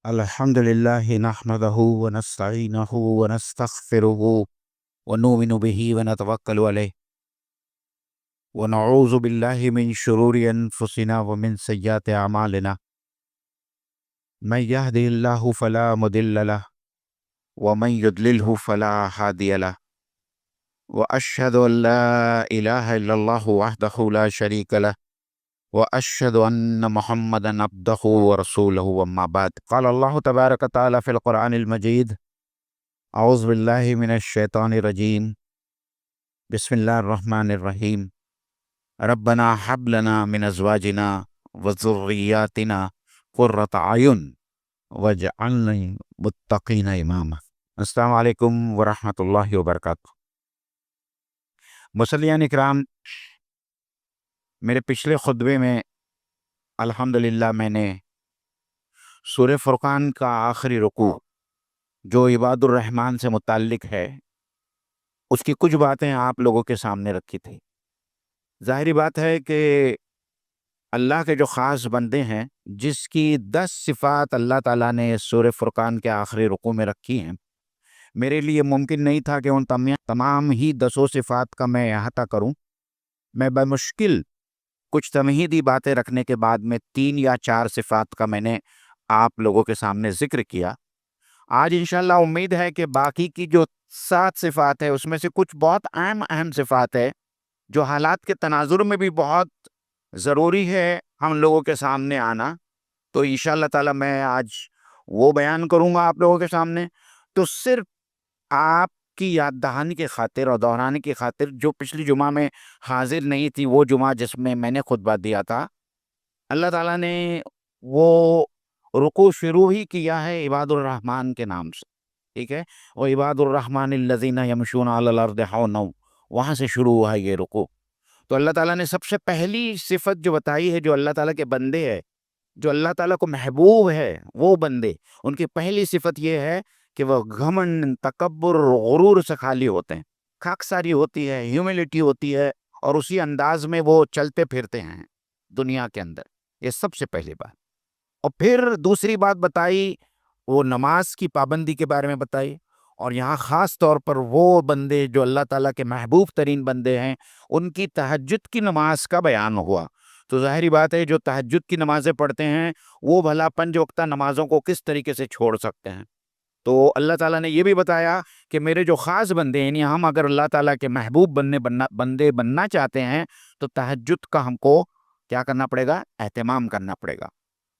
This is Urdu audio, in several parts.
الحمد لله نحمده ونستعينه ونستغفره ونؤمن به ونتوكل عليه ونعوذ بالله من شرور أنفسنا ومن سيئات أعمالنا. من يهده الله فلا مضل له ومن يضلله فلا هادي له، وأشهد أن لا إله إلا الله وحده لا شريك له، وأشهد أن محمدا عبده ورسوله. وما بعد، قال الله تبارك وتعالى في القرآن المجيد: اعوذ باللہ من الشیطان الرجیم، بسم اللہ الرحمن الرحیم، ربنا حب لنا من ازواجنا وذریاتنا قرۃ اعین واجعلنا متقین اماما۔ السلام علیکم ورحمۃ اللہ وبرکاتہ۔ مصلیان اکرام، میرے پچھلے خطبے میں الحمدللہ میں نے سورہ فرقان کا آخری رکوع جو عباد الرحمن سے متعلق ہے اس کی کچھ باتیں آپ لوگوں کے سامنے رکھی تھی۔ ظاہری بات ہے کہ اللہ کے جو خاص بندے ہیں جس کی 10 صفات اللہ تعالیٰ نے سورہ فرقان کے آخری رکوع میں رکھی ہیں، میرے لیے ممکن نہیں تھا کہ ان تمام ہی 10 صفات کا میں احاطہ کروں۔ میں بمشکل کچھ تمہیدی باتیں رکھنے کے بعد میں 3 یا 4 صفات کا میں نے آپ لوگوں کے سامنے ذکر کیا۔ آج انشاءاللہ امید ہے کہ باقی کی جو 7 صفات ہے اس میں سے کچھ بہت اہم صفات ہے جو حالات کے تناظر میں بھی بہت ضروری ہے ہم لوگوں کے سامنے آنا۔ تو انشاءاللہ تعالی میں آج وہ بیان کروں گا آپ لوگوں کے سامنے۔ تو صرف آپ کی یاد دہانی کی خاطر اور دہرانے کی خاطر، جو پچھلی جمعہ میں حاضر نہیں تھی، وہ جمعہ جس میں نے خطبہ دیا تھا، اللہ تعالیٰ نے وہ رکوع شروع ہی کیا ہے عباد الرحمن کے نام سے، ٹھیک ہے؟ اور عباد الرحمن الذین یمشون علی الارض ہونا، وہاں سے شروع ہوا ہے یہ رکوع۔ تو اللہ تعالیٰ نے سب سے پہلی صفت جو بتائی ہے، جو اللہ تعالیٰ کے بندے ہے، جو اللہ تعالیٰ کو محبوب ہے، وہ بندے، ان کی پہلی صفت یہ ہے کہ وہ گھمنڈ، تکبر، غرور سے خالی ہوتے ہیں۔ خاکساری ہوتی ہے، ہیوملٹی ہوتی ہے، اور اسی انداز میں وہ چلتے پھرتے ہیں دنیا کے اندر۔ یہ سب سے پہلی بات۔ اور پھر دوسری بات بتائی، وہ نماز کی پابندی کے بارے میں بتائی، اور یہاں خاص طور پر وہ بندے جو اللہ تعالیٰ کے محبوب ترین بندے ہیں، ان کی تہجد کی نماز کا بیان ہوا۔ تو ظاہری بات ہے جو تہجد کی نمازیں پڑھتے ہیں وہ بھلا 5 وقتہ نمازوں کو کس طریقے سے چھوڑ سکتے ہیں۔ تو اللہ تعالیٰ نے یہ بھی بتایا کہ میرے جو خاص بندے ہیں، یعنی ہم اگر اللہ تعالیٰ کے محبوب بندے بننا چاہتے ہیں تو تہجد کا ہم کو کیا کرنا پڑے گا؟ اہتمام کرنا پڑے گا۔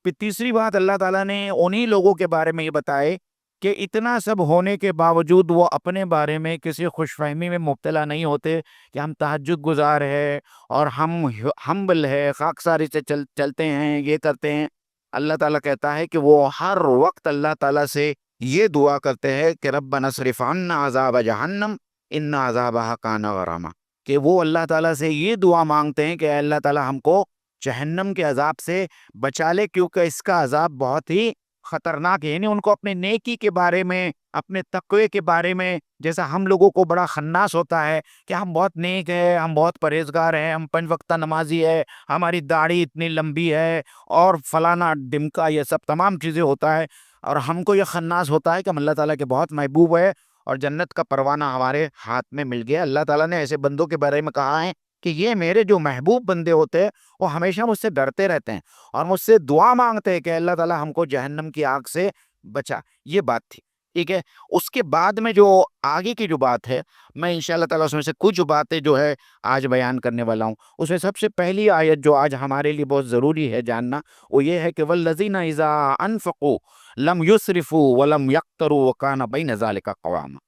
پھر تیسری بات اللہ تعالیٰ نے انہی لوگوں کے بارے میں یہ بتائے کہ اتنا سب ہونے کے باوجود وہ اپنے بارے میں کسی خوش فہمی میں مبتلا نہیں ہوتے کہ ہم تہجد گزار ہے اور ہم ہمبل ہے، خاکساری سے چلتے ہیں، یہ کرتے ہیں۔ اللہ تعالیٰ کہتا ہے کہ وہ ہر وقت اللہ تعالیٰ سے یہ دعا کرتے ہیں کہ ربنا اصرف عنا عذاب جہنم ان عذابہا کان غراما، کہ وہ اللہ تعالیٰ سے یہ دعا مانگتے ہیں کہ اے اللہ تعالیٰ ہم کو جہنم کے عذاب سے بچا لے، کیونکہ اس کا عذاب بہت ہی خطرناک ہے۔ یعنی ان کو اپنے نیکی کے بارے میں، اپنے تقوی کے بارے میں، جیسا ہم لوگوں کو بڑا خناس ہوتا ہے کہ ہم بہت نیک ہیں، ہم بہت پرہیزگار ہیں، ہم 5 وقتہ نمازی ہے، ہماری داڑھی اتنی لمبی ہے اور فلانا ڈمکا، یہ سب تمام چیزیں ہوتا ہے، اور ہم کو یہ خناس ہوتا ہے کہ ہم اللہ تعالیٰ کے بہت محبوب ہے اور جنت کا پروانہ ہمارے ہاتھ میں مل گیا۔ اللہ تعالیٰ نے ایسے بندوں کے بارے میں کہا ہے کہ یہ میرے جو محبوب بندے ہوتے ہیں وہ ہمیشہ مجھ سے ڈرتے رہتے ہیں اور مجھ سے دعا مانگتے ہیں کہ اللہ تعالیٰ ہم کو جہنم کی آگ سے بچا۔ یہ بات تھی، ٹھیک ہے؟ اس کے بعد میں جو آگے کی جو بات ہے، میں انشاءاللہ تعالیٰ اس میں سے کچھ باتیں جو ہے آج بیان کرنے والا ہوں۔ اس میں سب سے پہلی آیت جو آج ہمارے لیے بہت ضروری ہے جاننا، وہ یہ ہے کہ والذین اذا انفقوا لم یسرفوا ولم یقتروا وکان بین ذلک قواما،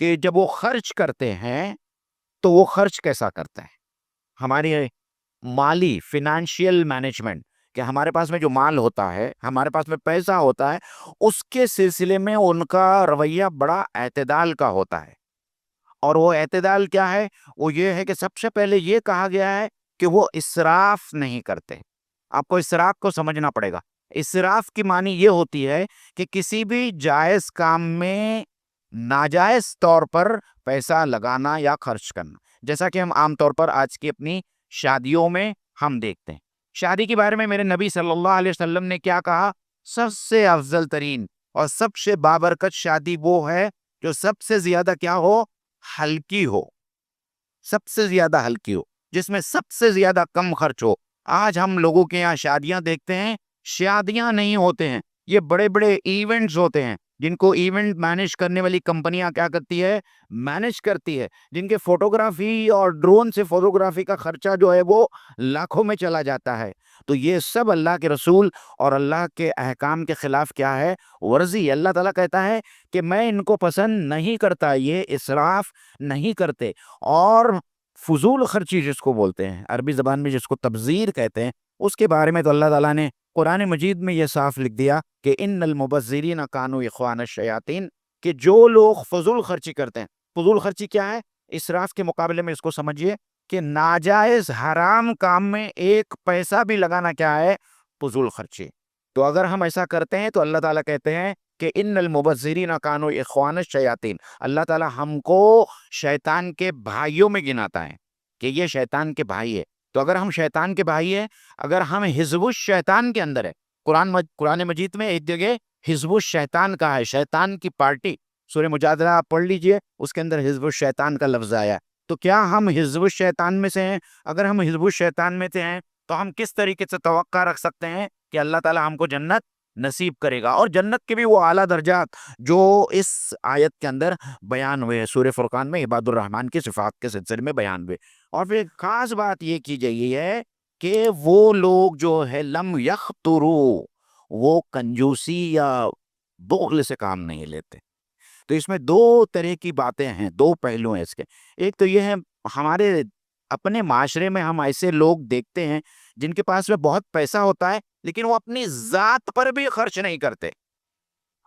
کہ جب وہ خرچ کرتے ہیں تو وہ خرچ کیسا کرتے ہیں؟ ہماری مالی فینانشیل مینجمنٹ، کہ ہمارے پاس میں جو مال ہوتا ہے، ہمارے پاس میں پیسہ ہوتا ہے، اس کے سلسلے میں ان کا رویہ بڑا اعتدال کا ہوتا ہے۔ اور وہ اعتدال کیا ہے؟ وہ یہ ہے کہ سب سے پہلے یہ کہا گیا ہے کہ وہ اسراف نہیں کرتے۔ آپ کو اسراف کو سمجھنا پڑے گا۔ اسراف کی معنی یہ ہوتی ہے کہ کسی بھی جائز کام میں ناجائز طور پر پیسہ لگانا یا خرچ کرنا، جیسا کہ ہم عام طور پر آج کی اپنی شادیوں میں ہم دیکھتے ہیں۔ شادی کے بارے میں میرے نبی صلی اللہ علیہ وسلم نے کیا کہا؟ سب سے افضل ترین اور سب سے بابرکت شادی وہ ہے جو سب سے زیادہ کیا ہو؟ ہلکی ہو، سب سے زیادہ ہلکی ہو، جس میں سب سے زیادہ کم خرچ ہو۔ آج ہم لوگوں کے یہاں شادیاں دیکھتے ہیں، شادیاں نہیں ہوتے ہیں، یہ بڑے بڑے ایونٹس ہوتے ہیں، جن کو ایونٹ مینج کرنے والی کمپنیاں کیا کرتی ہے؟ مینج کرتی ہے، جن کے فوٹوگرافی اور ڈرون سے فوٹوگرافی کا خرچہ جو ہے وہ لاکھوں میں چلا جاتا ہے۔ تو یہ سب اللہ کے رسول اور اللہ کے احکام کے خلاف کیا ہے؟ ورزی۔ اللہ تعالیٰ کہتا ہے کہ میں ان کو پسند نہیں کرتا، یہ اسراف نہیں کرتے۔ اور فضول خرچی جس کو بولتے ہیں، عربی زبان میں جس کو تبذیر کہتے ہیں، اس کے بارے میں تو اللہ تعالیٰ نے قرآن مجید میں یہ صاف لکھ دیا کہ ان المبذرین کانوا اخوان الشیاطین، کہ جو لوگ فضول خرچی کرتے ہیں۔ فضول خرچی کیا ہے؟ اسراف کے مقابلے میں اس کو سمجھیے کہ ناجائز حرام کام میں ایک پیسہ بھی لگانا کیا ہے؟ فضول خرچی۔ تو اگر ہم ایسا کرتے ہیں تو اللہ تعالیٰ کہتے ہیں کہ ان المبذرین کانوا اخوان الشیاطین، اللہ تعالیٰ ہم کو شیطان کے بھائیوں میں گناتا ہے کہ یہ شیطان کے بھائی ہے۔ تو اگر ہم شیطان کے بھائی ہیں، اگر ہم حزب الشیطان کے اندر ہے، قرآن مجید میں ایک جگہ حزب الشیطان کا ہے، شیطان کی پارٹی، سورہ مجادلہ آپ پڑھ لیجئے، اس کے اندر حزب الشیطان کا لفظ آیا ہے۔ تو کیا ہم حزب الشیطان میں سے ہیں؟ اگر ہم حزب الشیطان میں سے ہیں تو ہم کس طریقے سے توقع رکھ سکتے ہیں کہ اللہ تعالیٰ ہم کو جنت نصیب کرے گا؟ اور جنت کے بھی وہ اعلیٰ درجات جو اس آیت کے اندر بیان ہوئے ہیں، سورہ فرقان میں عباد الرحمن کی صفات کے سلسلے میں بیان ہوئے۔ اور پھر خاص بات یہ کی گئی ہے کہ وہ لوگ جو ہے لم یخترو، وہ کنجوسی یا بخل سے کام نہیں لیتے۔ تو اس میں دو طرح کی باتیں ہیں، دو پہلو ہیں اس کے۔ ایک تو یہ ہے، ہمارے اپنے معاشرے میں ہم ایسے لوگ دیکھتے ہیں جن کے پاس میں بہت پیسہ ہوتا ہے لیکن وہ اپنی ذات پر بھی خرچ نہیں کرتے۔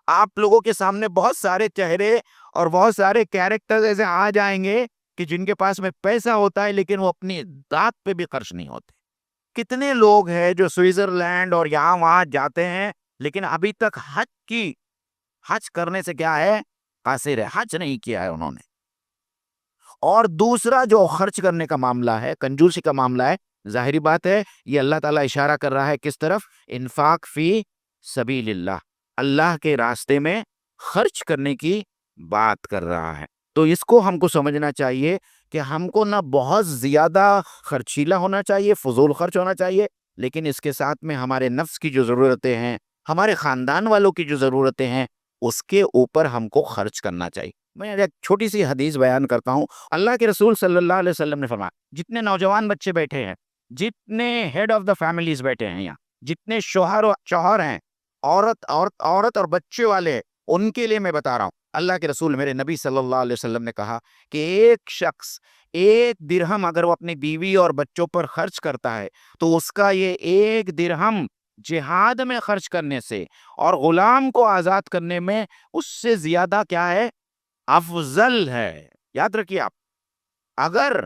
آپ لوگوں کے سامنے بہت سارے چہرے اور بہت سارے کیریکٹر ایسے آ جائیں گے کہ جن کے پاس میں پیسہ ہوتا ہے لیکن وہ اپنی ذات پہ بھی خرچ نہیں ہوتے۔ کتنے لوگ ہیں جو سوئٹزرلینڈ اور یہاں وہاں جاتے ہیں لیکن ابھی تک حج کرنے سے کیا ہے؟ قاصر ہے، حج نہیں کیا ہے انہوں نے۔ اور دوسرا جو خرچ کرنے کا معاملہ ہے، کنجوسی کا معاملہ ہے، ظاہری بات ہے یہ اللہ تعالیٰ اشارہ کر رہا ہے کس طرف؟ انفاق فی سبیل اللہ، اللہ کے راستے میں خرچ کرنے کی بات کر رہا ہے۔ تو اس کو ہم کو سمجھنا چاہیے کہ ہم کو نہ بہت زیادہ خرچیلا ہونا چاہیے، فضول خرچ ہونا چاہیے، لیکن اس کے ساتھ میں ہمارے نفس کی جو ضرورتیں ہیں، ہمارے خاندان والوں کی جو ضرورتیں ہیں، اس کے اوپر ہم کو خرچ کرنا چاہیے۔ میں ایک چھوٹی سی حدیث بیان کرتا ہوں۔ اللہ کے رسول صلی اللہ علیہ وسلم نے فرمایا، جتنے نوجوان بچے بیٹھے ہیں، جتنے ہیڈ آف دا فیملیز بیٹھے ہیں یہاں، جتنے شوہر ہیں، عورت اور بچے والے، ان کے لیے میں بتا رہا ہوں، اللہ کے رسول میرے نبی صلی اللہ علیہ وسلم نے کہا کہ ایک شخص 1 درہم اگر وہ اپنی بیوی اور بچوں پر خرچ کرتا ہے تو اس کا یہ 1 درہم جہاد میں خرچ کرنے سے اور غلام کو آزاد کرنے میں اس سے زیادہ کیا ہے؟ افضل ہے۔ یاد رکھیے آپ، اگر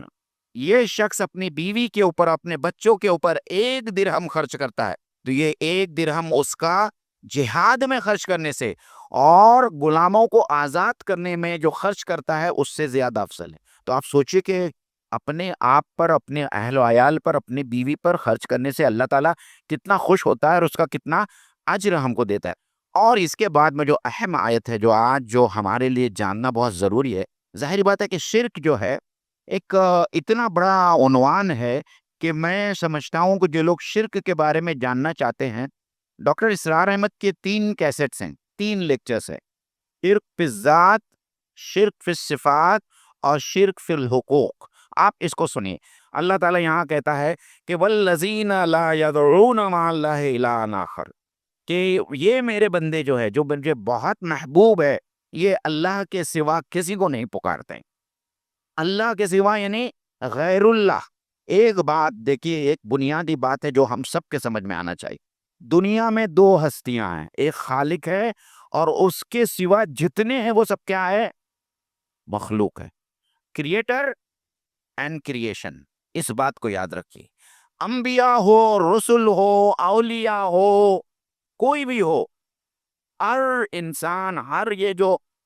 یہ شخص اپنی بیوی کے اوپر، اپنے بچوں کے اوپر 1 درہم خرچ کرتا ہے تو یہ 1 درہم اس کا جہاد میں خرچ کرنے سے اور غلاموں کو آزاد کرنے میں جو خرچ کرتا ہے اس سے زیادہ افضل ہے۔ تو آپ سوچئے کہ اپنے آپ پر، اپنے اہل و عیال پر، اپنی بیوی پر خرچ کرنے سے اللہ تعالیٰ کتنا خوش ہوتا ہے اور اس کا کتنا اجر ہم کو دیتا ہے۔ اور اس کے بعد میں جو اہم آیت ہے، جو آج جو ہمارے لیے جاننا بہت ضروری ہے، ظاہری بات ہے کہ شرک جو ہے ایک اتنا بڑا عنوان ہے کہ میں سمجھتا ہوں کہ جو لوگ شرک کے بارے میں جاننا چاہتے ہیں، ڈاکٹر اسرار احمد کے 3 کیسٹس ہیں، 3 لیکچرز ہیں، شرک فی الذات، شرک فی الصفات اور شرک فی الحقوق۔ آپ اس کو سنیے۔ اللہ تعالیٰ یہاں کہتا ہے کہ والذین لا یدعون مع اللہ الہا آخر، کہ یہ میرے بندے جو ہے، جو مجھے بہت محبوب ہے، یہ اللہ کے سوا کسی کو نہیں پکارتے۔ اللہ کے سوا یعنی غیر اللہ۔ ایک بات دیکھیے، ایک بنیادی بات ہے جو ہم سب کے سمجھ میں آنا چاہیے۔ دنیا میں 2 ہستیاں ہیں، ایک خالق ہے اور اس کے سوا جتنے ہیں وہ سب کیا ہے؟ مخلوق ہے۔ کریٹر اینڈ کریشن، اس بات کو یاد رکھیے۔ انبیاء ہو، رسل ہو، اولیاء ہو، کوئی بھی ہو، ہر انسان، ہر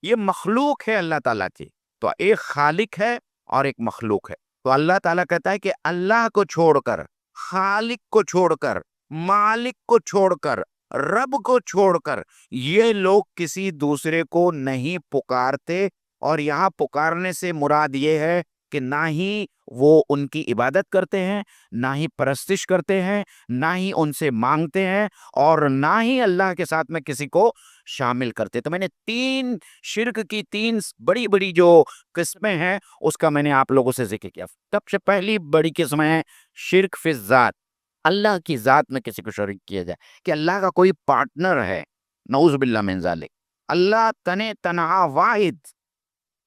یہ مخلوق ہے اللہ تعالیٰ کی۔ تو ایک خالق ہے اور ایک مخلوق ہے۔ تو اللہ تعالیٰ کہتا ہے کہ اللہ کو چھوڑ کر، خالق کو چھوڑ کر، مالک کو چھوڑ کر رب کو چھوڑ کر یہ لوگ کسی دوسرے کو نہیں پکارتے، اور یہاں پکارنے سے مراد یہ ہے کہ نہ ہی وہ ان کی عبادت کرتے ہیں، نہ ہی پرستش کرتے ہیں، نہ ہی ان سے مانگتے ہیں، اور نہ ہی اللہ کے ساتھ میں کسی کو شامل کرتے۔ تو میں نے شرک کی تین بڑی بڑی جو قسمیں ہیں اس کا میں نے آپ لوگوں سے ذکر کیا۔ سب سے پہلی بڑی قسم ہے شرک فی الذات، اللہ کی ذات میں کسی کو شریک کیا جائے، کہ اللہ کا کوئی پارٹنر ہے، نعوذ باللہ من ذالک۔ اللہ تنے تنہا واحد،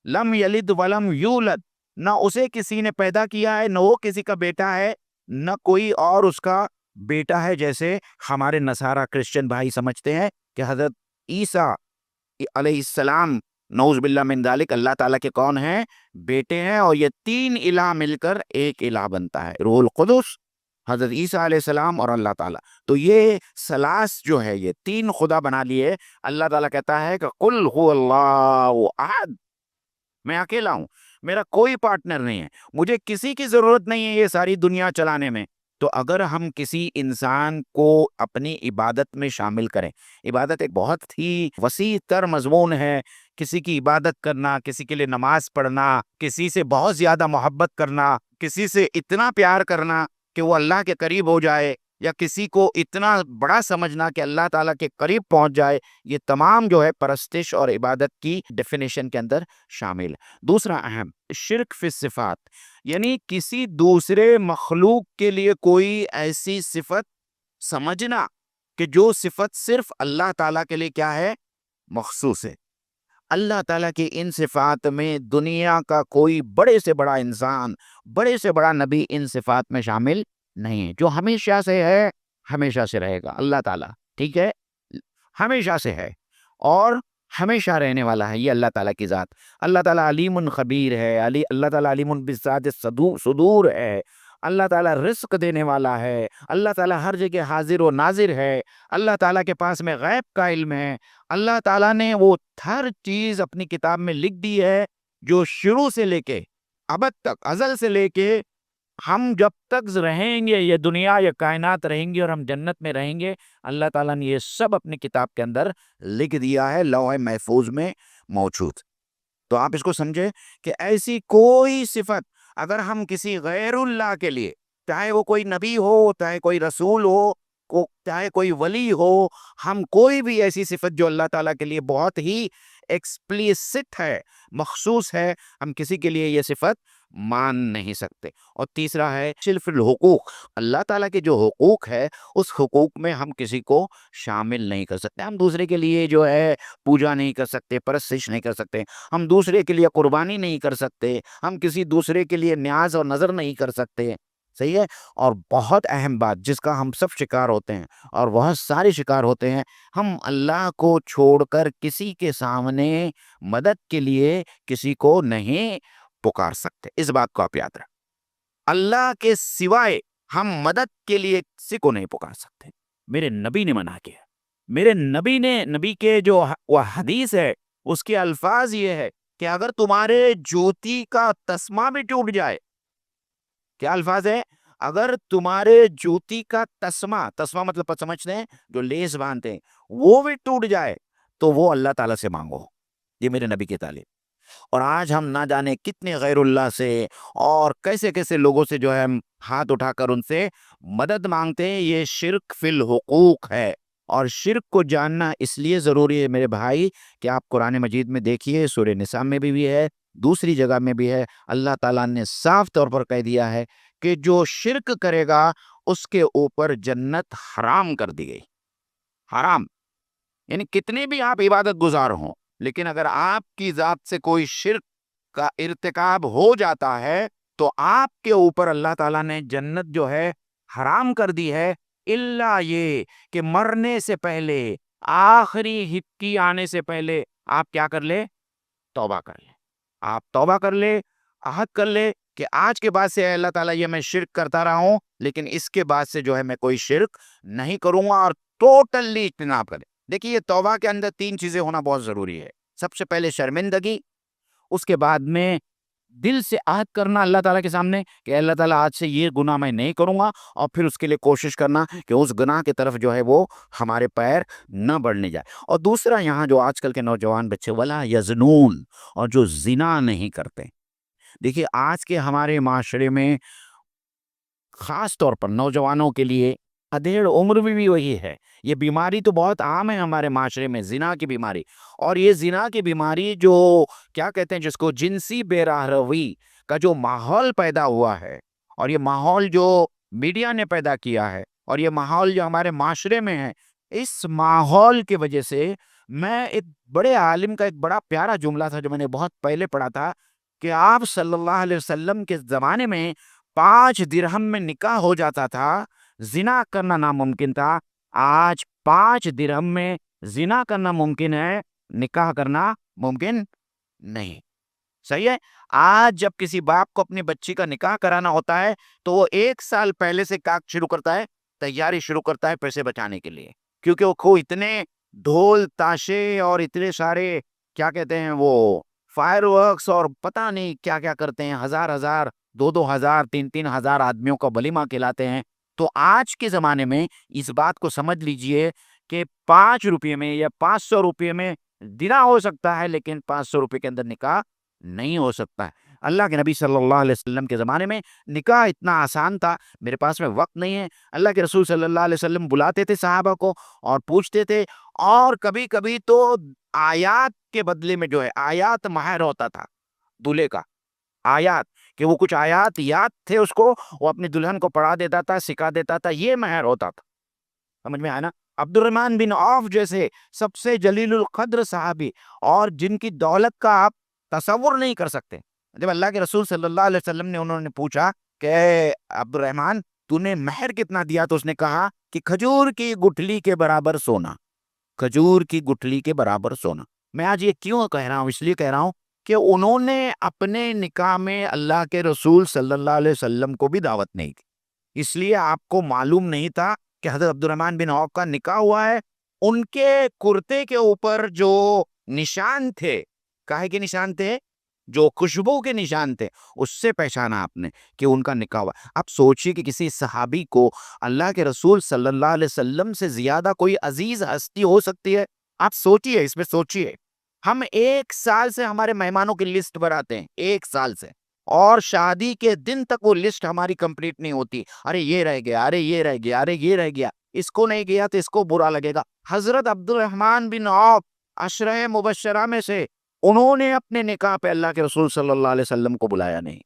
لم یلد ولم یولد، نہ اسے کسی نے پیدا کیا ہے، نہ وہ کسی کا بیٹا ہے، نہ کوئی اور اس کا بیٹا ہے، جیسے ہمارے نصارہ کرسچن بھائی سمجھتے ہیں کہ حضرت عیسیٰ علیہ السلام نعوذ باللہ من ذالک اللہ تعالیٰ کے کون ہیں؟ بیٹے ہیں، اور یہ تین الہ مل کر ایک الہ بنتا ہے، روح القدس، حضرت عیسیٰ علیہ السلام اور اللہ تعالیٰ۔ تو یہ ثلاث جو ہے، یہ تین خدا بنا لیے۔ اللہ تعالیٰ کہتا ہے کہ قل هو اللہ احد، میں اکیلا ہوں، میرا کوئی پارٹنر نہیں ہے، مجھے کسی کی ضرورت نہیں ہے یہ ساری دنیا چلانے میں۔ تو اگر ہم کسی انسان کو اپنی عبادت میں شامل کریں، عبادت ایک بہت ہی وسیع تر مضمون ہے، کسی کی عبادت کرنا، کسی کے لیے نماز پڑھنا، کسی سے بہت زیادہ محبت کرنا، کسی سے اتنا پیار کرنا کہ وہ اللہ کے قریب ہو جائے، یا کسی کو اتنا بڑا سمجھنا کہ اللہ تعالیٰ کے قریب پہنچ جائے، یہ تمام جو ہے پرستش اور عبادت کی ڈیفینیشن کے اندر شامل ہے۔ دوسرا اہم، شرک فی الصفات، یعنی کسی دوسرے مخلوق کے لیے کوئی ایسی صفت سمجھنا کہ جو صفت صرف اللہ تعالیٰ کے لیے کیا ہے؟ مخصوص ہے۔ اللہ تعالیٰ کی ان صفات میں دنیا کا کوئی بڑے سے بڑا انسان، بڑے سے بڑا نبی ان صفات میں شامل نہیں ہے۔ جو ہمیشہ سے ہے ہمیشہ سے رہے گا اللہ تعالیٰ، ٹھیک ہے، ہمیشہ سے ہے اور ہمیشہ رہنے والا ہے، یہ اللہ تعالیٰ کی ذات۔ اللہ تعالیٰ علیم خبیر ہے، اللہ تعالیٰ علیم بذات صدور ہے، اللہ تعالیٰ رزق دینے والا ہے، اللہ تعالیٰ ہر جگہ حاضر و ناظر ہے، اللہ تعالیٰ کے پاس میں غیب کا علم ہے، اللہ تعالیٰ نے وہ ہر چیز اپنی کتاب میں لکھ دی ہے، جو شروع سے لے کے ابد تک، ازل سے لے کے ہم جب تک رہیں گے، یہ دنیا، یہ کائنات رہیں گی اور ہم جنت میں رہیں گے، اللہ تعالیٰ نے یہ سب اپنی کتاب کے اندر لکھ دیا ہے، لوح محفوظ میں موجود۔ تو آپ اس کو سمجھے کہ ایسی کوئی صفت اگر ہم کسی غیر اللہ کے لیے، چاہے وہ کوئی نبی ہو، چاہے کوئی رسول ہو، چاہے کوئی ولی ہو، ہم کوئی بھی ایسی صفت جو اللہ تعالیٰ کے لیے بہت ہی ایکسپلیسٹ ہے، مخصوص ہے، ہم کسی کے لیے یہ صفت مان نہیں سکتے۔ اور تیسرا ہے صرف الحقوق، اللہ تعالیٰ کے جو حقوق ہے اس حقوق میں ہم کسی کو شامل نہیں کر سکتے۔ ہم دوسرے کے لیے جو ہے پوجا نہیں کر سکتے، پرستش نہیں کر سکتے، ہم دوسرے کے لیے قربانی نہیں کر سکتے، ہم کسی دوسرے کے لیے نیاز اور نظر نہیں کر سکتے، صحیح ہے۔ اور بہت اہم بات جس کا ہم سب شکار ہوتے ہیں اور بہت سارے شکار ہوتے ہیں، ہم اللہ کو چھوڑ کر کسی کے سامنے مدد کے لیے کسی کو نہیں پکار سکتے۔ اس بات کو آپ یاد رکھیں، اللہ کے سوائے ہم مدد کے لیے کسی کو نہیں پکار سکتے۔ میرے نبی نے منع کیا، میرے نبی کے جو وہ حدیث ہے اس کے الفاظ یہ ہے کہ اگر تمہارے جوتی کا تسمہ بھی ٹوٹ جائے، کیا الفاظ ہے؟ اگر تمہارے جوتی کا تسمہ مطلب سمجھتے ہیں جو لیس باندھتے ہیں، وہ بھی ٹوٹ جائے تو وہ اللہ تعالیٰ سے مانگو۔ یہ میرے نبی کی تعلیم۔ اور آج ہم نہ جانے کتنے غیر اللہ سے اور کیسے کیسے لوگوں سے جو ہے ہم ہاتھ اٹھا کر ان سے مدد مانگتے ہیں۔ یہ شرک فی الحقوق ہے، اور شرک کو جاننا اس لیے ضروری ہے میرے بھائی کہ آپ قرآن مجید میں دیکھیے، سورہ نساء میں بھی ہے، دوسری جگہ میں بھی ہے، اللہ تعالیٰ نے صاف طور پر کہہ دیا ہے کہ جو شرک کرے گا اس کے اوپر جنت حرام کر دی گئی۔ حرام یعنی کتنے بھی آپ عبادت گزار ہوں، لیکن اگر آپ کی ذات سے کوئی شرک کا ارتکاب ہو جاتا ہے تو آپ کے اوپر اللہ تعالیٰ نے جنت جو ہے حرام کر دی ہے، الا یہ کہ مرنے سے پہلے، آخری ہچکی آنے سے پہلے آپ کیا کر لے؟ توبہ کر لے۔ آپ توبہ کر لے، عہد کر لے کہ آج کے بعد سے اللہ تعالیٰ یہ میں شرک کرتا رہا ہوں، لیکن اس کے بعد سے جو ہے میں کوئی شرک نہیں کروں گا، اور ٹوٹلی اجتناب کرے۔ دیکھیے توبہ کے اندر تین چیزیں ہونا بہت ضروری ہے۔ سب سے پہلے شرمندگی، اس کے بعد میں دل سے عہد کرنا اللہ تعالیٰ کے سامنے کہ اللہ تعالیٰ آج سے یہ گناہ میں نہیں کروں گا، اور پھر اس کے لیے کوشش کرنا کہ اس گناہ کی طرف جو ہے وہ ہمارے پیر نہ بڑھنے جائے۔ اور دوسرا یہاں جو آج کل کے نوجوان بچے ولا یزنون، اور جو زنا نہیں کرتے۔ دیکھیے آج کے ہمارے معاشرے میں خاص طور پر نوجوانوں کے لیے ادھیڑ عمر میں بھی وہی ہے، یہ بیماری تو بہت عام ہے ہمارے معاشرے میں، زنا کی بیماری۔ اور یہ زنا کی بیماری جو کیا کہتے ہیں جس کو جنسی بے راہ روی کا جو ماحول پیدا ہوا ہے، اور یہ ماحول جو میڈیا نے پیدا کیا ہے، اور یہ ماحول جو ہمارے معاشرے میں ہے، اس ماحول کی وجہ سے میں ایک بڑے عالم کا ایک بڑا پیارا جملہ تھا جو میں نے بہت پہلے پڑھا تھا کہ آپ صلی اللہ علیہ وسلم کے زمانے میں 5 درہم میں نکاح ہو جاتا تھا، زنا کرنا ناممکن تھا۔ آج 5 درہم میں زنا کرنا ممکن ہے، نکاح کرنا ممکن نہیں۔ صحیح ہے؟ آج جب کسی باپ کو اپنی بچی کا نکاح کرانا ہوتا ہے تو وہ 1 سال پہلے سے کیا شروع کرتا ہے؟ تیاری شروع کرتا ہے پیسے بچانے کے لیے، کیونکہ وہ اتنے ڈھول تاشے اور اتنے سارے کیا کہتے ہیں وہ فائر ورکس اور پتہ نہیں کیا کیا کرتے ہیں، ہزار ہزار 2,000 3,000 آدمیوں کا ولیمہ کھلاتے ہیں۔ تو آج کے زمانے میں اس بات کو سمجھ لیجئے کہ 5 روپے میں یا 500 روپے میں زنا ہو سکتا ہے، لیکن 500 روپے کے اندر نکاح نہیں ہو سکتا ہے۔ اللہ کے نبی صلی اللہ علیہ وسلم کے زمانے میں نکاح اتنا آسان تھا، میرے پاس میں وقت نہیں ہے، اللہ کے رسول صلی اللہ علیہ وسلم بلاتے تھے صحابہ کو اور پوچھتے تھے، اور کبھی کبھی تو آیات کے بدلے میں جو ہے آیات مہر ہوتا تھا دولہے کا، آیات کہ وہ کچھ آیات یاد تھے اس کو، وہ اپنی دلہن کو پڑھا دیتا تھا، سکھا دیتا تھا، یہ مہر ہوتا تھا۔ سمجھ میں آیا نا؟ عبد الرحمن بن عوف جیسے سب سے جلیل القدر صحابی، اور جن کی دولت کا آپ تصور نہیں کر سکتے، جب اللہ کے رسول صلی اللہ علیہ وسلم نے انہوں نے پوچھا کہ عبد الرحمن تو نے مہر کتنا دیا، تو اس نے کہا کہ کھجور کی گٹھلی کے برابر سونا، کھجور کی گٹھلی کے برابر سونا۔ میں آج یہ کیوں کہہ رہا ہوں؟ اس لیے کہہ رہا ہوں کہ انہوں نے اپنے نکاح میں اللہ کے رسول صلی اللہ علیہ وسلم کو بھی دعوت نہیں دی، اس لیے آپ کو معلوم نہیں تھا کہ حضرت عبد الرحمن بن عوف کا نکاح ہوا ہے۔ ان کے کرتے کے اوپر جو نشان تھے، کاہے کے نشان تھے؟ جو خوشبو کے نشان تھے، اس سے پہچانا آپ نے کہ ان کا نکاح ہوا۔ آپ سوچئے کہ کسی صحابی کو اللہ کے رسول صلی اللہ علیہ وسلم سے زیادہ کوئی عزیز ہستی ہو سکتی ہے؟ آپ سوچئے، اس میں سوچئے۔ ہم 1 سال سے ہمارے مہمانوں کی لسٹ بناتے ہیں، 1 سال سے، اور شادی کے دن تک وہ لسٹ ہماری کمپلیٹ نہیں ہوتی۔ ارے یہ رہ گیا، ارے یہ رہ گیا، ارے یہ رہ گیا، اس کو نہیں گیا تو اس کو برا لگے گا۔ حضرت عبد الرحمن بن عوف عشرہ مبشرہ میں سے، انہوں نے اپنے نکاح پہ اللہ کے رسول صلی اللہ علیہ وسلم کو بلایا نہیں۔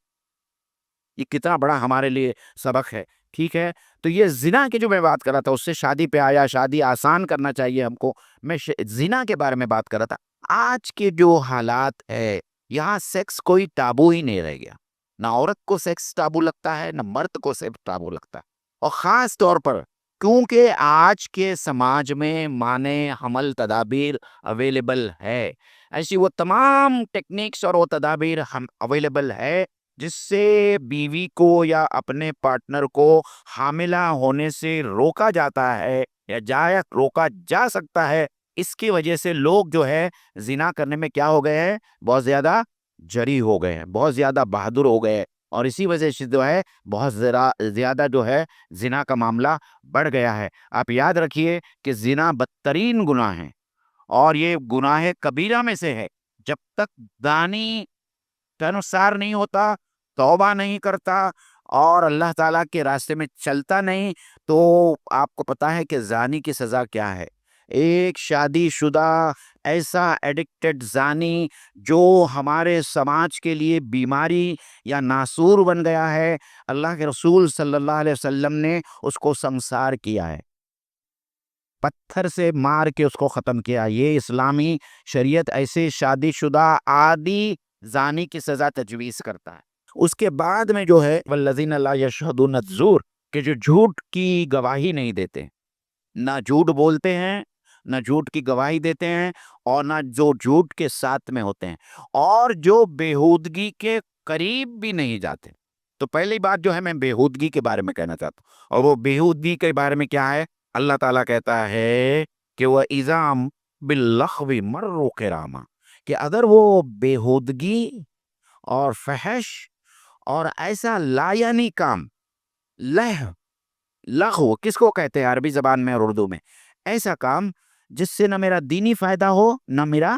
یہ کتنا بڑا ہمارے لیے سبق ہے، ٹھیک ہے؟ تو یہ زنا کی جو میں بات کر رہا تھا، اس سے شادی پہ آیا، شادی آسان کرنا چاہیے ہم کو، میں زنا کے بارے میں بات کر رہا تھا۔ آج کے جو حالات ہے، یہاں سیکس کوئی تابو ہی نہیں رہ گیا، نہ عورت کو سیکس تابو لگتا ہے، نہ مرد کو سیکس تابو لگتا ہے۔ اور خاص طور پر کیونکہ آج کے سماج میں مانے حمل تدابیر اویلیبل ہے، ایسی وہ تمام ٹیکنیکس اور وہ تدابیر ہم اویلیبل ہے جس سے بیوی کو یا اپنے پارٹنر کو حاملہ ہونے سے روکا جاتا ہے، یا روکا جا سکتا ہے۔ اس کی وجہ سے لوگ جو ہے زنا کرنے میں کیا ہو گئے ہیں؟ بہت زیادہ جری ہو گئے ہیں، بہت زیادہ بہادر ہو گئے ہیں، اور اسی وجہ سے جو ہے بہت زیادہ جو ہے زنا کا معاملہ بڑھ گیا ہے۔ آپ یاد رکھیے کہ زنا بدترین گناہ ہے، اور یہ گناہ کبیرہ میں سے ہے۔ جب تک دانی تنسار نہیں ہوتا، توبہ نہیں کرتا، اور اللہ تعالیٰ کے راستے میں چلتا نہیں، تو آپ کو پتا ہے کہ زانی کی سزا کیا ہے۔ ایک شادی شدہ ایسا ایڈکٹڈ زانی جو ہمارے سماج کے لیے بیماری یا ناسور بن گیا ہے، اللہ کے رسول صلی اللہ علیہ وسلم نے اس کو سنسار کیا ہے، پتھر سے مار کے اس کو ختم کیا۔ یہ اسلامی شریعت ایسے شادی شدہ عادی زانی کی سزا تجویز کرتا ہے۔ اس کے بعد میں جو ہے والذین لا یشہدون الزور، کہ جو جھوٹ کی گواہی نہیں دیتے، نہ جھوٹ بولتے ہیں، نہ جھوٹ کی گواہی دیتے ہیں، اور نہ جو جھوٹ کے ساتھ میں ہوتے ہیں، اور جو بےہودگی کے قریب بھی نہیں جاتے۔ تو پہلی بات جو ہے میں بےہودگی کے بارے میں کہنا چاہتا ہوں، اور وہ بےہودگی کے بارے میں کیا ہے؟ اللہ تعالیٰ کہتا ہے کہ وہ اِذَا بِاللَّغْوِ مَرُّوا کِرَامًا، کہ اگر وہ بےہودگی اور فحش اور ایسا لایانی کام، لغو کس کو کہتے ہیں عربی زبان میں اور اردو میں؟ ایسا کام جس سے نہ میرا دینی فائدہ ہو نہ میرا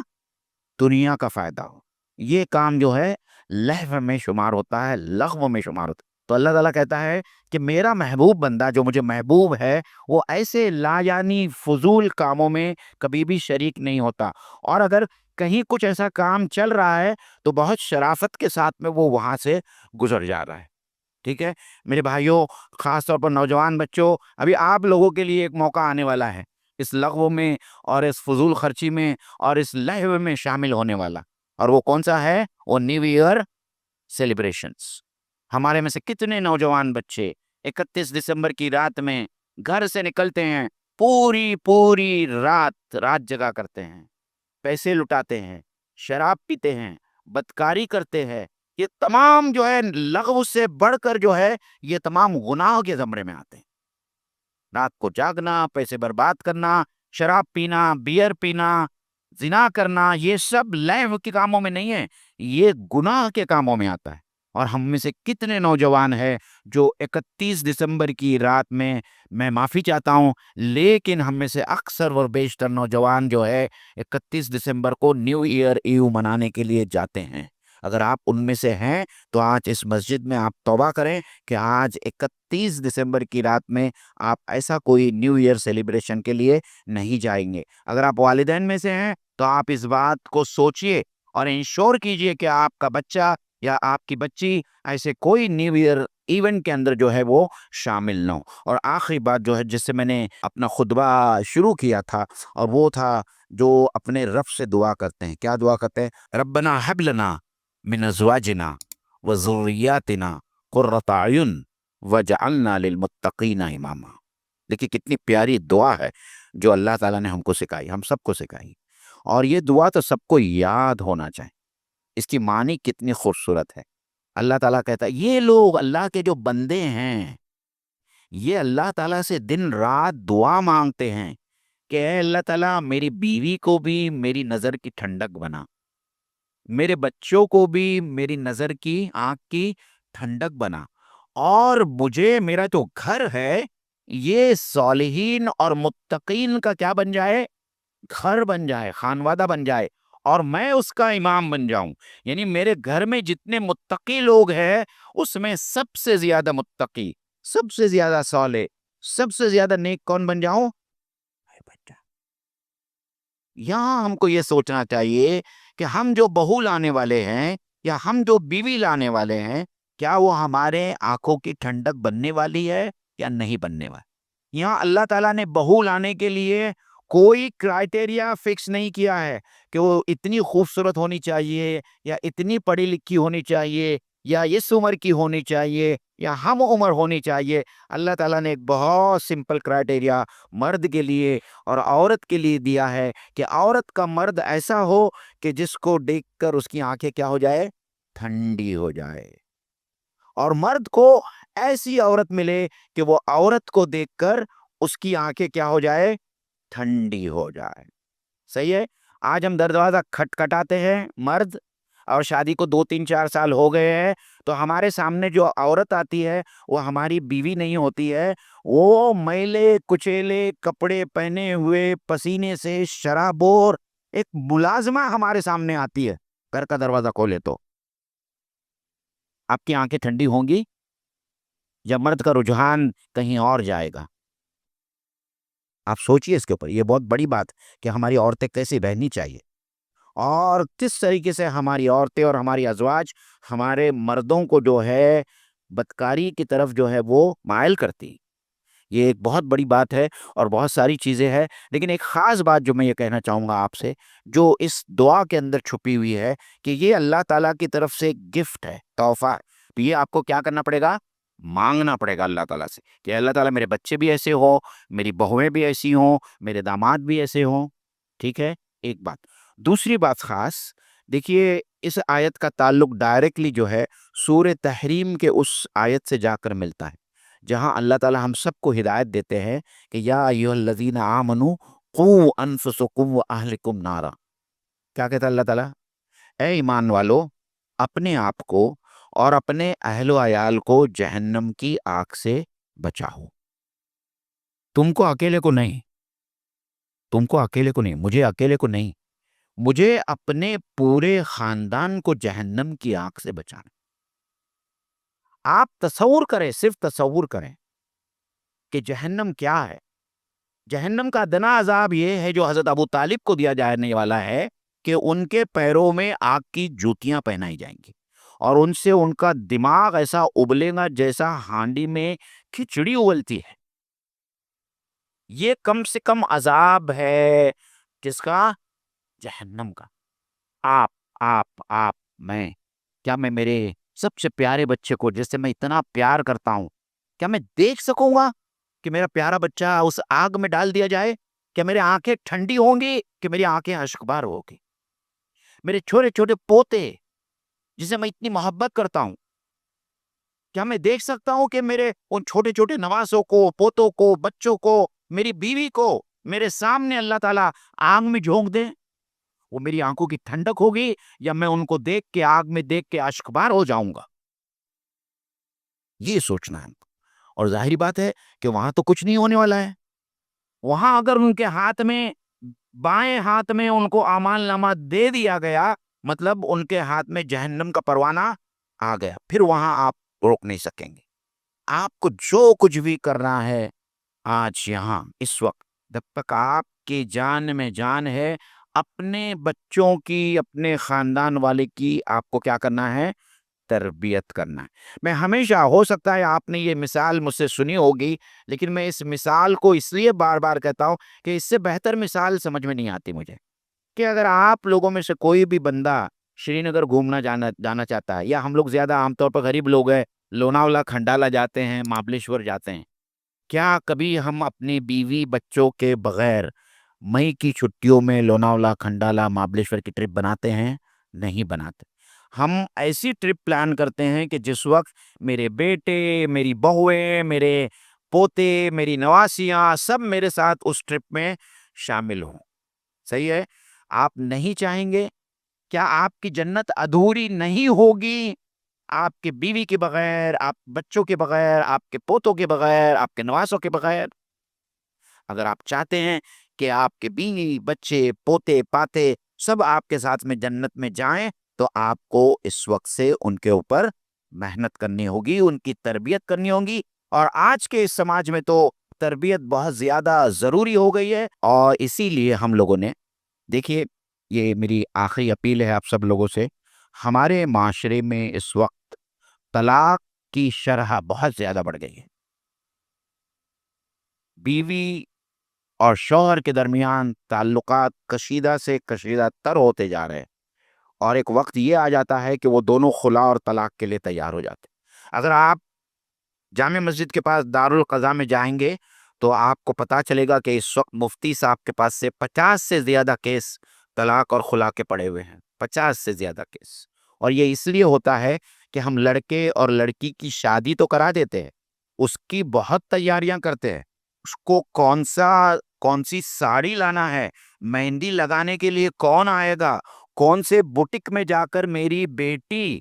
دنیا کا فائدہ ہو، یہ کام جو ہے لہو میں شمار ہوتا ہے، لغو میں شمار ہوتا ہے۔ تو اللہ تعالیٰ کہتا ہے کہ میرا محبوب بندہ جو مجھے محبوب ہے وہ ایسے لا یعنی فضول کاموں میں کبھی بھی شریک نہیں ہوتا، اور اگر کہیں کچھ ایسا کام چل رہا ہے تو بہت شرافت کے ساتھ میں وہ وہاں سے گزر جا رہا ہے۔ ٹھیک ہے میرے بھائیوں، خاص طور پر نوجوان بچوں، ابھی آپ لوگوں کے لیے ایک موقع آنے والا ہے اس لغو میں اور اس فضول خرچی میں اور اس لہو میں شامل ہونے والا، اور وہ کون سا ہے؟ وہ نیو ایئر سیلیبریشنز۔ ہمارے میں سے کتنے نوجوان بچے 31 دسمبر کی رات میں گھر سے نکلتے ہیں، پوری پوری رات جگا کرتے ہیں، پیسے لٹاتے ہیں، شراب پیتے ہیں، بدکاری کرتے ہیں، یہ تمام جو ہے لغو سے بڑھ کر جو ہے یہ تمام گناہ کے زمرے میں آتے ہیں۔ رات کو جاگنا، پیسے برباد کرنا، شراب پینا، بیئر پینا، زنا کرنا، یہ سب لہو کے کاموں میں نہیں ہے، یہ گناہ کے کاموں میں آتا ہے۔ اور ہم میں سے کتنے نوجوان ہیں جو 31 دسمبر کی رات میں معافی چاہتا ہوں، لیکن ہم میں سے اکثر و بیشتر نوجوان جو ہے 31 دسمبر کو نیو ایئر ایو منانے کے لیے جاتے ہیں۔ اگر آپ ان میں سے ہیں تو آج اس مسجد میں آپ توبہ کریں کہ آج 31 دسمبر کی رات میں آپ ایسا کوئی نیو ایئر سیلیبریشن کے لیے نہیں جائیں گے۔ اگر آپ والدین میں سے ہیں تو آپ اس بات کو سوچئے اور انشور کیجئے کہ آپ کا بچہ یا آپ کی بچی ایسے کوئی نیو ایئر ایونٹ کے اندر جو ہے وہ شامل نہ ہو۔ اور آخری بات جو ہے جس سے میں نے اپنا خطبہ شروع کیا تھا، اور وہ تھا جو اپنے رب سے دعا کرتے ہیں۔ کیا دعا کرتے ہیں؟ ربنا ہب لنا من ازواجنا وذریاتنا قرۃ اعین وجعلنا للمتقین اماما۔ دیکھیے کتنی پیاری دعا ہے جو اللہ تعالیٰ نے ہم کو سکھائی، ہم سب کو سکھائی، اور یہ دعا تو سب کو یاد ہونا چاہیے۔ اس کی معنی کتنی خوبصورت ہے۔ اللہ تعالیٰ کہتا ہے یہ لوگ اللہ کے جو بندے ہیں، یہ اللہ تعالیٰ سے دن رات دعا مانگتے ہیں کہ اے اللہ تعالیٰ میری بیوی کو بھی میری نظر کی ٹھنڈک بنا، میرے بچوں کو بھی میری نظر کی آنکھ کی ٹھنڈک بنا، اور مجھے میرا جو گھر ہے یہ صالحین اور متقین کا کیا بن جائے؟ گھر بن جائے، خانوادہ بن جائے، اور میں اس کا امام بن جاؤں۔ یعنی میرے گھر میں جتنے متقی لوگ ہیں اس میں سب سے زیادہ متقی، سب سے زیادہ صالح، سب سے زیادہ نیک کون بن جاؤں؟ اے بیٹا، یہاں ہم کو یہ سوچنا چاہیے کہ ہم جو بہو لانے والے ہیں یا ہم جو بیوی لانے والے ہیں، کیا وہ ہمارے آنکھوں کی ٹھنڈک بننے والی ہے یا نہیں بننے والی؟ یہاں اللہ تعالیٰ نے بہو لانے کے لیے کوئی کرائٹیریا فکس نہیں کیا ہے کہ وہ اتنی خوبصورت ہونی چاہیے یا اتنی پڑھی لکھی ہونی چاہیے یا اس عمر کی ہونی چاہیے یا ہم عمر ہونی چاہیے۔ اللہ تعالیٰ نے ایک بہت سمپل کرائٹیریا مرد کے لیے اور عورت کے لیے دیا ہے کہ عورت کا مرد ایسا ہو کہ جس کو دیکھ کر اس کی آنکھیں کیا ہو جائے؟ ٹھنڈی ہو جائے، اور مرد کو ایسی عورت ملے کہ وہ عورت کو دیکھ کر اس کی آنکھیں کیا ہو جائے؟ ٹھنڈی ہو جائے۔ صحیح ہے؟ آج ہم دروازہ کھٹکھٹاتے ہیں مرد، اور شادی کو 2 3 4 سال ہو گئے ہیں، تو ہمارے سامنے جو عورت آتی ہے وہ ہماری بیوی نہیں ہوتی ہے، وہ میلے کچیلے کپڑے پہنے ہوئے پسینے سے شرابور ایک ملازمہ ہمارے سامنے آتی ہے۔ گھر کا دروازہ کھولے تو آپ کی آنکھیں ٹھنڈی ہوں گی یا مرد کا رجحان کہیں اور جائے گا؟ آپ سوچئے اس کے اوپر، یہ بہت بڑی بات کہ ہماری عورتیں کیسی رہنی چاہیے، اور کس طریقے سے ہماری عورتیں اور ہماری ازواج ہمارے مردوں کو جو ہے بدکاری کی طرف جو ہے وہ مائل کرتی۔ یہ ایک بہت بڑی بات ہے، اور بہت ساری چیزیں ہیں، لیکن ایک خاص بات جو میں یہ کہنا چاہوں گا آپ سے، جو اس دعا کے اندر چھپی ہوئی ہے کہ یہ اللہ تعالیٰ کی طرف سے گفٹ ہے، تحفہ ہے۔ تو یہ آپ کو کیا کرنا پڑے گا؟ مانگنا پڑے گا اللہ تعالیٰ سے کہ اللہ تعالیٰ میرے بچے بھی ایسے ہوں، میری بہویں بھی ایسی ہوں، میرے داماد بھی ایسے ہوں۔ ٹھیک ہے، ایک بات۔ دوسری بات خاص دیکھیے، اس آیت کا تعلق ڈائریکٹلی جو ہے سورہ تحریم کے اس آیت سے جا کر ملتا ہے جہاں اللہ تعالیٰ ہم سب کو ہدایت دیتے ہیں کہ یا ایھا الذین آمنوا قوا انفسکم واہلکم نارا۔ کیا کہتا ہے اللہ تعالیٰ؟ اے ایمان والو، اپنے آپ کو اور اپنے اہل و عیال کو جہنم کی آگ سے بچاؤ. تم کو اکیلے کو نہیں، تم کو اکیلے کو نہیں، مجھے اکیلے کو نہیں، مجھے اپنے پورے خاندان کو جہنم کی آگ سے بچانا. آپ تصور کریں، صرف تصور کریں کہ جہنم کیا ہے. جہنم کا ادنا عذاب یہ ہے جو حضرت ابو طالب کو دیا جانے والا ہے کہ ان کے پیروں میں آگ کی جوتیاں پہنائی جائیں گی اور ان سے ان کا دماغ ایسا ابلے گا جیسا ہانڈی میں کھچڑی ابلتی ہے. یہ کم سے کم عذاب ہے کس کا؟ جہنم کا. آپ میں، کیا میں میرے سب سے پیارے بچے کو جس سے میں اتنا پیار کرتا ہوں، کیا میں دیکھ سکوں گا کہ میرا پیارا بچہ اس آگ میں ڈال دیا جائے؟ کیا میری آنکھیں ٹھنڈی ہوں گی کہ میری آنکھیں اشکبار ہوگی؟ میرے چھوٹے چھوٹے پوتے جسے میں اتنی محبت کرتا ہوں، کیا میں دیکھ سکتا ہوں کہ میرے ان چھوٹے چھوٹے نواسوں کو، پوتوں کو، بچوں کو، میری بیوی کو میرے سامنے اللہ تعالیٰ آگ میں جھونک دے؟ وہ میری آنکھوں کی ٹھنڈک ہوگی یا میں ان کو دیکھ کے آگ میں دیکھ کے اشکبار ہو جاؤں گا؟ یہ سوچنا ہے. اور ظاہری بات ہے کہ وہاں تو کچھ نہیں ہونے والا ہے. وہاں اگر ان کے ہاتھ میں، بائیں ہاتھ میں ان کو اعمال نامہ دے دیا گیا، مطلب ان کے ہاتھ میں جہنم کا پروانہ آ گیا، پھر وہاں آپ روک نہیں سکیں گے. آپ کو جو کچھ بھی کرنا ہے آج یہاں اس وقت، جب تک آپ کی جان میں جان ہے، اپنے بچوں کی، اپنے خاندان والے کی آپ کو کیا کرنا ہے؟ تربیت کرنا ہے. میں ہمیشہ، ہو سکتا ہے آپ نے یہ مثال مجھ سے سنی ہوگی، لیکن میں اس مثال کو اس لیے بار بار کہتا ہوں کہ اس سے بہتر مثال سمجھ میں نہیں آتی مجھے. کہ اگر آپ لوگوں میں سے کوئی بھی بندہ شری نگر گھومنا جانا چاہتا ہے، یا ہم لوگ زیادہ عام طور پر غریب لوگ ہیں، لوناولا، کھنڈالا جاتے ہیں، مہابلیشور جاتے ہیں، کیا کبھی ہم اپنی بیوی بچوں کے بغیر مئی کی چھٹیوں میں لوناولا، کھنڈالا، مہابلیشور کی ٹرپ بناتے ہیں؟ نہیں بناتے. ہم ایسی ٹرپ پلان کرتے ہیں کہ جس وقت میرے بیٹے، میری بہویں، میرے پوتے، میری نواسیاں سب میرے ساتھ اس ٹرپ میں شامل ہوں. صحیح ہے؟ آپ نہیں چاہیں گے؟ کیا آپ کی جنت ادھوری نہیں ہوگی آپ کے بیوی کے بغیر، آپ بچوں کے بغیر، آپ کے پوتوں کے بغیر، آپ کے نواسوں کے بغیر؟ اگر آپ چاہتے ہیں کہ آپ کے بیوی، بچے، پوتے، پاتے سب آپ کے ساتھ میں جنت میں جائیں، تو آپ کو اس وقت سے ان کے اوپر محنت کرنی ہوگی، ان کی تربیت کرنی ہوگی. اور آج کے اس سماج میں تو تربیت بہت زیادہ ضروری ہو گئی ہے، اور اسی لیے ہم لوگوں نے، دیکھیے، یہ میری آخری اپیل ہے آپ سب لوگوں سے. ہمارے معاشرے میں اس وقت طلاق کی شرح بہت زیادہ بڑھ گئی ہے. بیوی اور شوہر کے درمیان تعلقات کشیدہ سے کشیدہ تر ہوتے جا رہے ہیں، اور ایک وقت یہ آ جاتا ہے کہ وہ دونوں خلا اور طلاق کے لیے تیار ہو جاتے ہیں. اگر آپ جامع مسجد کے پاس دارالقضاء میں جائیں گے تو آپ کو پتا چلے گا کہ اس وقت مفتی صاحب کے پاس سے 50 سے زیادہ کیس طلاق اور خلا کے پڑے ہوئے ہیں. 50 سے زیادہ کیس. اور یہ اس لیے ہوتا ہے کہ ہم لڑکے اور لڑکی کی شادی تو کرا دیتے ہیں، اس کی بہت تیاریاں کرتے ہیں. اس کو کون سی ساڑی لانا ہے، مہندی لگانے کے لیے کون آئے گا، کون سے بوٹک میں جا کر میری بیٹی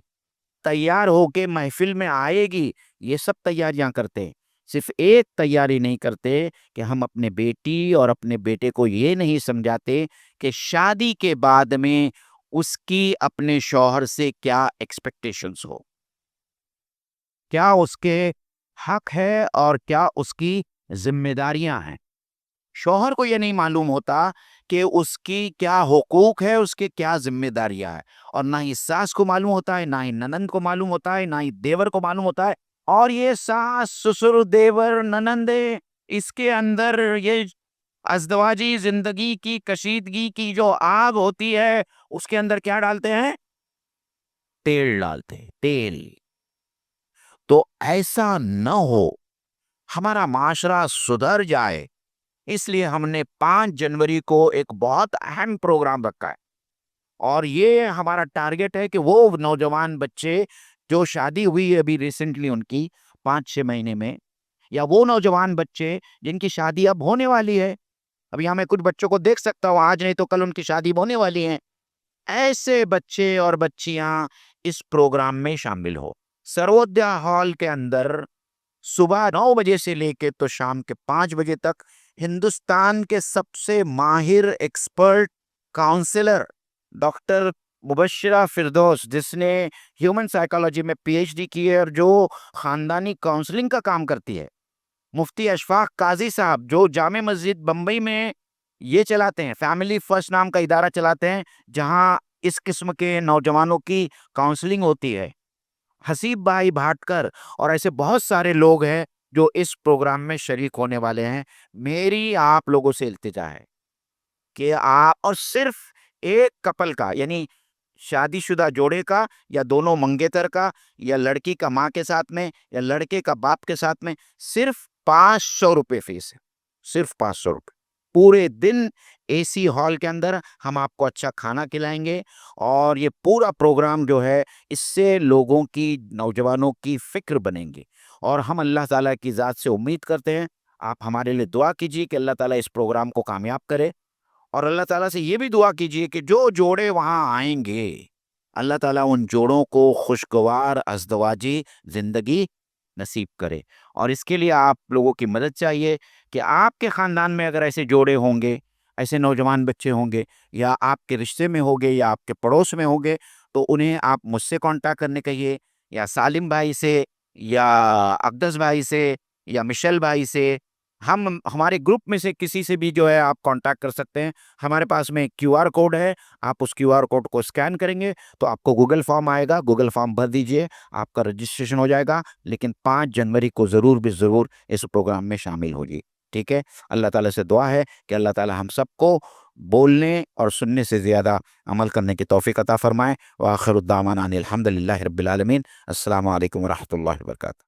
تیار ہو کے محفل میں آئے گی، یہ سب تیاریاں کرتے ہیں. صرف ایک تیاری نہیں کرتے کہ ہم اپنے بیٹی اور اپنے بیٹے کو یہ نہیں سمجھاتے کہ شادی کے بعد میں اس کی اپنے شوہر سے کیا ایکسپیکٹیشنز ہو، کیا اس کے حق ہے اور کیا اس کی ذمہ داریاں ہیں. شوہر کو یہ نہیں معلوم ہوتا کہ اس کی کیا حقوق ہے، اس کے کیا ذمہ داریاں ہیں، اور نہ ہی ساس کو معلوم ہوتا ہے، نہ ہی ننند کو معلوم ہوتا ہے، نہ ہی دیور کو معلوم ہوتا ہے. اور یہ ساس، سسر، دیور، ننندے، اس کے اندر یہ ازدواجی زندگی کی کشیدگی کی جو آگ ہوتی ہے، اس کے اندر کیا ڈالتے ہیں؟ تیل ڈالتے ہیں، تیل. تو ایسا نہ ہو، ہمارا معاشرہ سدھر جائے، اس لیے ہم نے 5 جنوری کو ایک بہت اہم پروگرام رکھا ہے. اور یہ ہمارا ٹارگٹ ہے کہ وہ نوجوان بچے جو شادی ہوئی ہے ابھی ریسنٹلی ان کی 5-6 مہینے میں، یا وہ نوجوان بچے جن کی شادی اب ہونے والی ہے، اب یہاں میں کچھ بچوں کو دیکھ سکتا ہوں، آج نہیں تو کل ان کی شادی ہونے والی ہیں، ایسے بچے اور بچیاں اس پروگرام میں شامل ہو۔ سرودیا ہال کے اندر صبح 9 بجے سے لے کے تو شام کے 5 بجے تک ہندوستان کے سب سے ماہر ایکسپرٹ کاؤنسلر ڈاکٹر مبشرہ فردوس، جس نے ہیومن سائیکالوجی میں پی ایچ ڈی کی ہے اور جو خاندانی کاؤنسلنگ کا کام کرتی ہے، مفتی اشفاق قاضی صاحب جو جامع مسجد بمبئی میں یہ چلاتے ہیں، فیملی فرسٹ نام کا ادارہ چلاتے ہیں جہاں اس قسم کے نوجوانوں کی کاؤنسلنگ ہوتی ہے، حسیب بھائی بھاٹکر اور ایسے بہت سارے لوگ ہیں جو اس پروگرام میں شریک ہونے والے ہیں۔ میری آپ لوگوں سے التجا ہے کہ آپ، اور صرف ایک کپل کا، یعنی شادی شدہ جوڑے کا یا دونوں منگیتر کا یا لڑکی کا ماں کے ساتھ میں یا لڑکے کا باپ کے ساتھ میں، صرف 500 روپے فیس ہے، صرف 500 روپے۔ پورے دن اے سی ہال کے اندر ہم آپ کو اچھا کھانا کھلائیں گے، اور یہ پورا پروگرام جو ہے اس سے لوگوں کی، نوجوانوں کی فکر بنیں گے، اور ہم اللہ تعالیٰ کی ذات سے امید کرتے ہیں آپ ہمارے لیے دعا کیجیے کہ اللہ تعالیٰ اس پروگرام کو کامیاب کرے، اور اللہ تعالیٰ سے یہ بھی دعا کیجیے کہ جو جوڑے وہاں آئیں گے اللہ تعالیٰ ان جوڑوں کو خوشگوار ازدواجی زندگی نصیب کرے۔ اور اس کے لیے آپ لوگوں کی مدد چاہیے کہ آپ کے خاندان میں اگر ایسے جوڑے ہوں گے، ایسے نوجوان بچے ہوں گے، یا آپ کے رشتے میں ہوگے یا آپ کے پڑوس میں ہوں گے، تو انہیں آپ مجھ سے کانٹیکٹ کرنے کہیے، یا سالم بھائی سے، یا اقدس بھائی سے، یا مشل بھائی سے، ہمارے گروپ میں سے کسی سے بھی جو ہے آپ کانٹیکٹ کر سکتے ہیں۔ ہمارے پاس میں کیو آر کوڈ ہے، آپ اس کیو آر کوڈ کو اسکین کریں گے تو آپ کو گوگل فارم آئے گا، گوگل فارم بھر دیجئے، آپ کا رجسٹریشن ہو جائے گا، لیکن 5 جنوری کو ضرور بھی ضرور اس پروگرام میں شامل ہوگی، ٹھیک ہے؟ اللہ تعالیٰ سے دعا ہے کہ اللہ تعالیٰ ہم سب کو بولنے اور سننے سے زیادہ عمل کرنے کی توفیق عطا فرمائے۔ وآخر الدعوانا ان الحمد للہ رب العالمین۔ السلام علیکم ورحمۃ اللہ وبرکاتہ۔